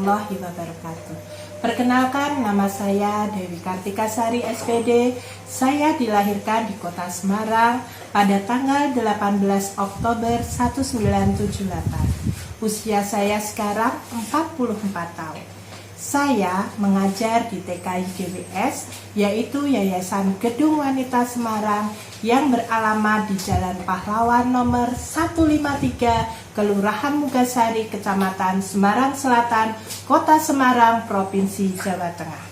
warahmatullahi wabarakatuh. Perkenalkan, nama saya Dewi Kartikasari SPD. Saya dilahirkan di kota Semarang pada tanggal 18 Oktober 1978. Usia saya sekarang 44 tahun. Saya mengajar di TK YGWS, yaitu Yayasan Gedung Wanita Semarang yang beralamat di Jalan Pahlawan nomor 153, Kelurahan Mugasari, Kecamatan Semarang Selatan, Kota Semarang, Provinsi Jawa Tengah.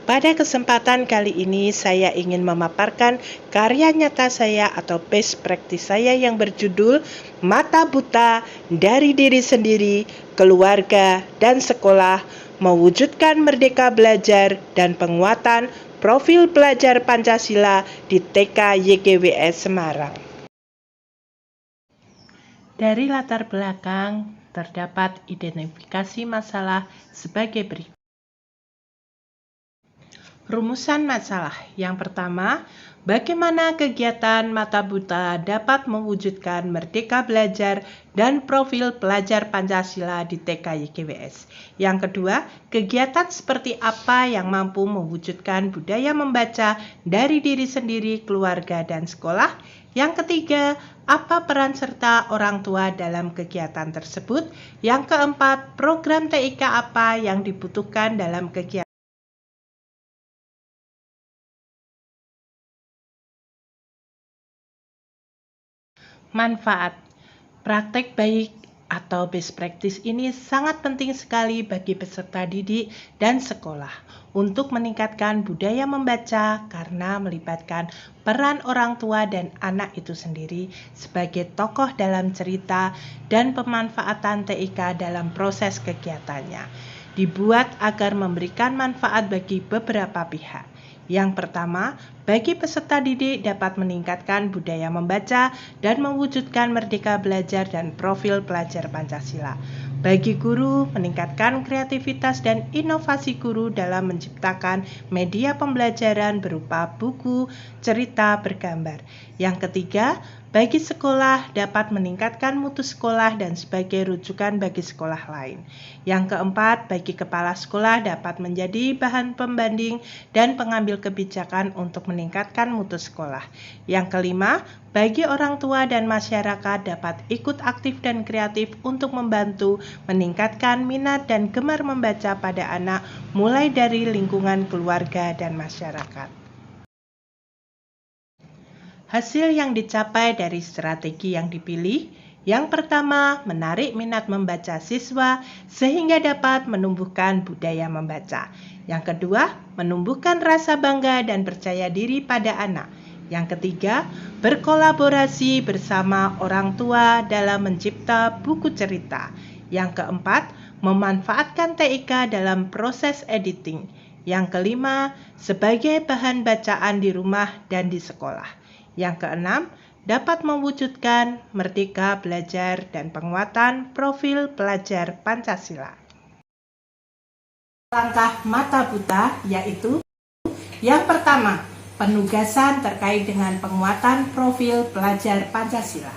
Pada kesempatan kali ini saya ingin memaparkan karya nyata saya atau best practice saya yang berjudul Mata Buta dari Diri Sendiri, Keluarga, dan Sekolah, mewujudkan merdeka belajar dan penguatan profil pelajar Pancasila di TK YGWS Semarang. Dari latar belakang terdapat identifikasi masalah sebagai berikut. Rumusan masalah yang pertama, bagaimana kegiatan Mata Buta dapat mewujudkan merdeka belajar dan profil pelajar Pancasila di TK YGWS. Yang kedua, kegiatan seperti apa yang mampu mewujudkan budaya membaca dari diri sendiri, keluarga, dan sekolah. Yang ketiga, apa peran serta orang tua dalam kegiatan tersebut. Yang keempat, program TIK apa yang dibutuhkan dalam kegiatan. Manfaat. Praktek baik atau best practice ini sangat penting sekali bagi peserta didik dan sekolah untuk meningkatkan budaya membaca karena melibatkan peran orang tua dan anak itu sendiri sebagai tokoh dalam cerita dan pemanfaatan TIK dalam proses kegiatannya. Dibuat agar memberikan manfaat bagi beberapa pihak. Yang pertama, bagi peserta didik dapat meningkatkan budaya membaca dan mewujudkan merdeka belajar dan profil pelajar Pancasila. Bagi guru, meningkatkan kreativitas dan inovasi guru dalam menciptakan media pembelajaran berupa buku, cerita, bergambar. Yang ketiga, bagi sekolah dapat meningkatkan mutu sekolah dan sebagai rujukan bagi sekolah lain. Yang keempat, bagi kepala sekolah dapat menjadi bahan pembanding dan pengambil kebijakan untuk meningkatkan mutu sekolah. Yang kelima, bagi orang tua dan masyarakat dapat ikut aktif dan kreatif untuk membantu meningkatkan minat dan gemar membaca pada anak mulai dari lingkungan keluarga dan masyarakat. Hasil yang dicapai dari strategi yang dipilih, yang pertama, menarik minat membaca siswa sehingga dapat menumbuhkan budaya membaca. Yang kedua, menumbuhkan rasa bangga dan percaya diri pada anak. Yang ketiga, berkolaborasi bersama orang tua dalam mencipta buku cerita. Yang keempat, memanfaatkan TIK dalam proses editing. Yang kelima, sebagai bahan bacaan di rumah dan di sekolah. Yang keenam, dapat mewujudkan merdeka belajar dan penguatan profil pelajar Pancasila. Langkah Mata Buta yaitu yang pertama, penugasan terkait dengan penguatan profil pelajar Pancasila.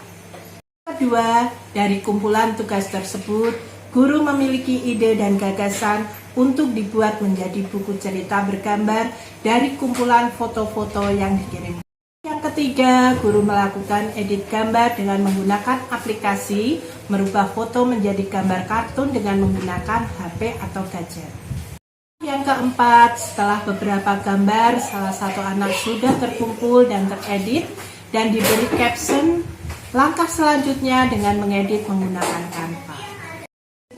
Kedua, dari kumpulan tugas tersebut, guru memiliki ide dan gagasan untuk dibuat menjadi buku cerita bergambar dari kumpulan foto-foto yang dikirim. Yang ketiga, guru melakukan edit gambar dengan menggunakan aplikasi, merubah foto menjadi gambar kartun dengan menggunakan HP atau gadget. Yang keempat, setelah beberapa gambar, salah satu anak sudah terkumpul dan teredit dan diberi caption, langkah selanjutnya dengan mengedit menggunakan Canva.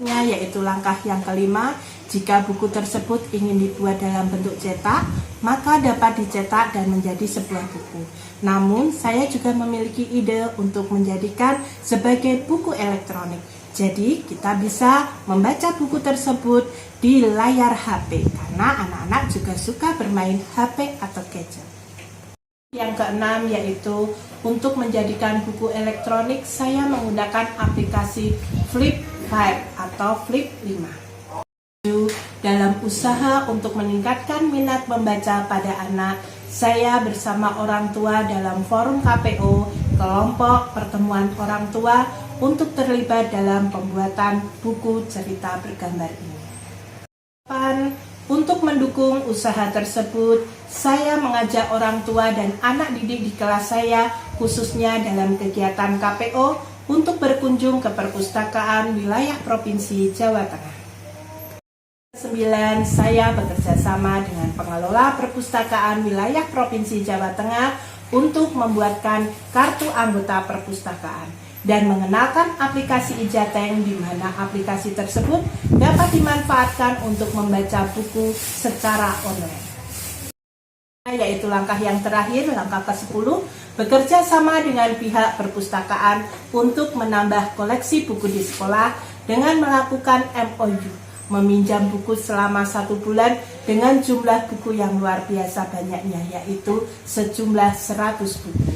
Yaitu langkah yang kelima, jika buku tersebut ingin dibuat dalam bentuk cetak, maka dapat dicetak dan menjadi sebuah buku. Namun, saya juga memiliki ide untuk menjadikan sebagai buku elektronik. Jadi, kita bisa membaca buku tersebut di layar HP, karena anak-anak juga suka bermain HP atau gadget. Yang keenam yaitu untuk menjadikan buku elektronik, saya menggunakan aplikasi Flip 5 atau Flip 5. Dalam usaha untuk meningkatkan minat membaca pada anak, saya bersama orang tua dalam forum KPO, kelompok pertemuan orang tua, untuk terlibat dalam pembuatan buku cerita bergambar ini. Untuk mendukung usaha tersebut, saya mengajak orang tua dan anak didik di kelas saya, khususnya dalam kegiatan KPO, untuk berkunjung ke perpustakaan wilayah Provinsi Jawa Tengah. 9. Saya bekerja sama dengan pengelola perpustakaan wilayah Provinsi Jawa Tengah untuk membuatkan kartu anggota perpustakaan dan mengenalkan aplikasi Ijateng, di mana aplikasi tersebut dapat dimanfaatkan untuk membaca buku secara online. Yaitu langkah yang terakhir, langkah ke-10, bekerja sama dengan pihak perpustakaan untuk menambah koleksi buku di sekolah dengan melakukan MOU, meminjam buku selama 1 bulan dengan jumlah buku yang luar biasa banyaknya, yaitu sejumlah 100 buku.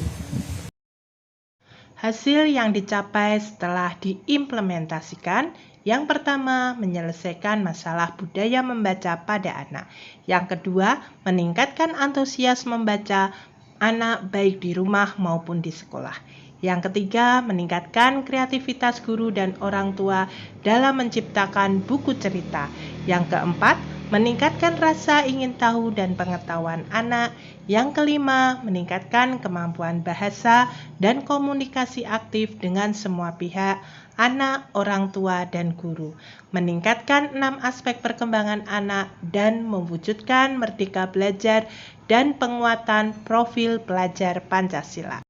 Hasil yang dicapai setelah diimplementasikan, yang pertama, menyelesaikan masalah budaya membaca pada anak. Yang kedua, meningkatkan antusias membaca anak baik di rumah maupun di sekolah. Yang ketiga, meningkatkan kreativitas guru dan orang tua dalam menciptakan buku cerita. Yang keempat, meningkatkan rasa ingin tahu dan pengetahuan anak. Yang kelima, meningkatkan kemampuan bahasa dan komunikasi aktif dengan semua pihak, anak, orang tua, dan guru. Meningkatkan 6 aspek perkembangan anak dan mewujudkan merdeka belajar dan penguatan profil pelajar Pancasila.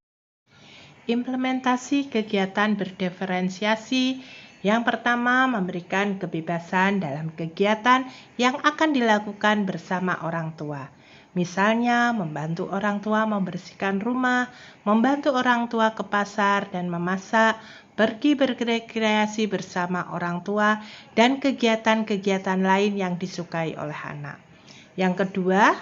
Implementasi kegiatan berdiferensiasi. Yang pertama, memberikan kebebasan dalam kegiatan yang akan dilakukan bersama orang tua. Misalnya, membantu orang tua membersihkan rumah, membantu orang tua ke pasar dan memasak, pergi berrekreasi bersama orang tua, dan kegiatan-kegiatan lain yang disukai oleh anak. Yang kedua,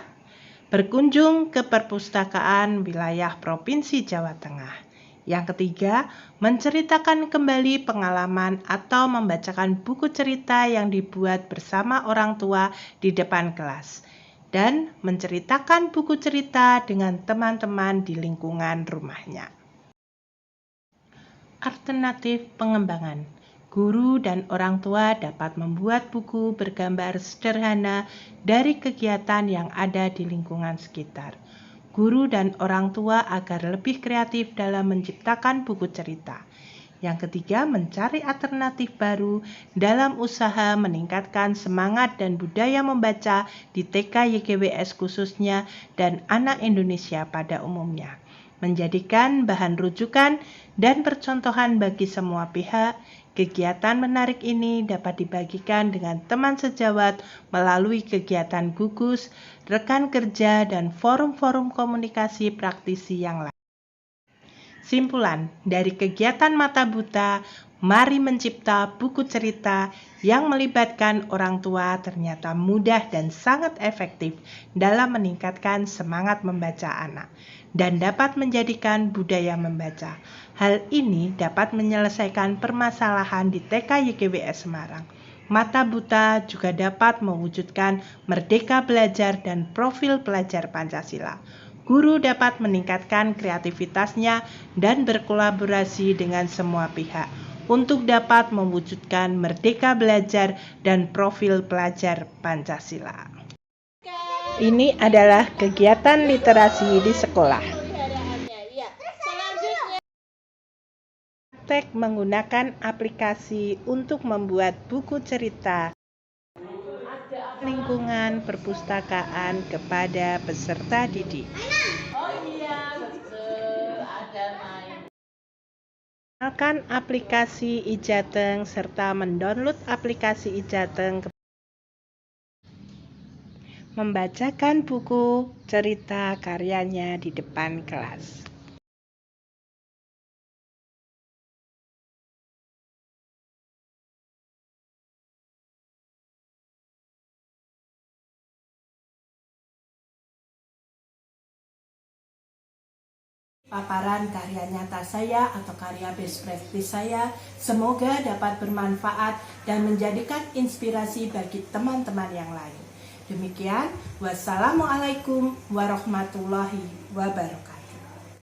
berkunjung ke perpustakaan wilayah Provinsi Jawa Tengah. Yang ketiga, menceritakan kembali pengalaman atau membacakan buku cerita yang dibuat bersama orang tua di depan kelas, dan menceritakan buku cerita dengan teman-teman di lingkungan rumahnya. Alternatif pengembangan. Guru dan orang tua dapat membuat buku bergambar sederhana dari kegiatan yang ada di lingkungan sekitar. Guru dan orang tua agar lebih kreatif dalam menciptakan buku cerita. Yang ketiga, mencari alternatif baru dalam usaha meningkatkan semangat dan budaya membaca di TK YGWS khususnya dan anak Indonesia pada umumnya. Menjadikan bahan rujukan dan percontohan bagi semua pihak. Kegiatan menarik ini dapat dibagikan dengan teman sejawat melalui kegiatan gugus, rekan kerja, dan forum-forum komunikasi praktisi yang lain. Simpulan dari kegiatan Mata Buta, mari mencipta buku cerita yang melibatkan orang tua ternyata mudah dan sangat efektif dalam meningkatkan semangat membaca anak dan dapat menjadikan budaya membaca. Hal ini dapat menyelesaikan permasalahan di TK YGWS Semarang. Mata Buta juga dapat mewujudkan merdeka belajar dan profil pelajar Pancasila. Guru dapat meningkatkan kreativitasnya dan berkolaborasi dengan semua pihak untuk dapat mewujudkan merdeka belajar dan profil pelajar Pancasila. Ini adalah kegiatan literasi di sekolah. Praktek menggunakan aplikasi untuk membuat buku cerita lingkungan perpustakaan kepada peserta didik. Mengenalkan aplikasi Ijateng serta mendownload aplikasi Ijateng, membacakan buku cerita karyanya di depan kelas. Paparan karya nyata saya atau karya best practice saya semoga dapat bermanfaat dan menjadikan inspirasi bagi teman-teman yang lain. Demikian, wassalamualaikum warahmatullahi wabarakatuh.